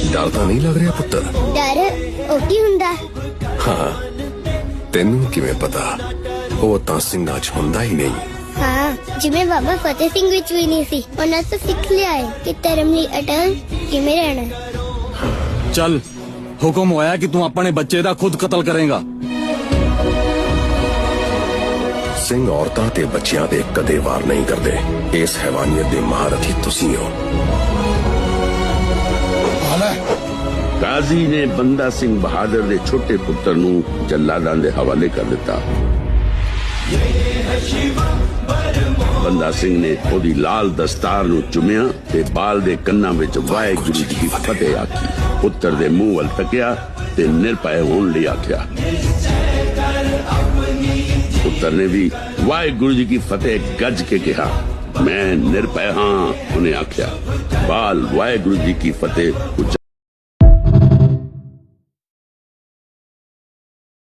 डर तो नहीं लग रहा पुत्र? डर ਉਹ ਕੀ ਹੁੰਦਾ? हाँ तेनू किवें पता? वो तां ਸਿੰਘਾਂ 'ਚ ਹੁੰਦਾ ही नहीं। ਹਾਂ ਜਿਵੇਂ ਬਾਬਾ ਫਤਿਹ ਸਿੰਘ ਵਿੱਚ ਵੀ ਨਹੀਂ ਸੀ, ਉਹਨਾਂ ਤੋਂ ਸਿੱਖ ਲਿਆ ਹੈ ਕਿ ਧਰਮ ਲਈ ਅਟਲ ਕਿਵੇਂ ਰਹਿਣਾ ਹੈ। चल हुक्म होया कि तू अपने बच्चे दा खुद कत्ल करेगा। ਸਿੰਘ ਔਰਤਾਂ ਤੇ ਬੱਚਿਆਂ ਦੇ ਕਦੇ ਵਾਰ ਨਹੀਂ ਕਰਦੇ। ਇਸ ਹੈਵਾਨੀਅਤ ਦੇ ਮਹਾਰਥੀ ਤੁਸੀਂ ਹੋ। ਕਾਜ਼ੀ ਨੇ ਬੰਦਾ ਸਿੰਘ ਬਹਾਦਰ ਦੇ ਛੋਟੇ ਪੁੱਤਰ ਨੂੰ ਜੱਲਾਦਾਂ ਦੇ ਹਵਾਲੇ ਕਰ ਦਿੱਤਾ। ਬੰਦਾ ਸਿੰਘ ਨੇ ਉਹਦੀ ਲਾਲ ਦਸਤਾਰ ਨੂੰ ਚੁੰਮਿਆ ਤੇ ਬਾਲ ਦੇ ਕੰਨਾਂ ਵਿੱਚ ਵਾਹਿਗੁਰੂ ਜੀ ਦੀ ਫਤਿਹ ਆਖੀ। ਪੁੱਤਰ ਦੇ ਮੂੰਹ ਵੱਲ ਤੱਕਿਆ ਤੇ ਨਿਰਭੈ ਹੋਣ ਲਈ ਆਖਿਆ। ਪੁੱਤਰ ਨੇ ਵੀ ਵਾਹਿਗੁਰੂ ਜੀ ਕੀ ਫਤਿਹ ਗੱਜ ਕੇ ਕਿਹਾ। मैं निर्भय हाँ उन्हें आख्या। बाल वाहेगुरु जी की फतेह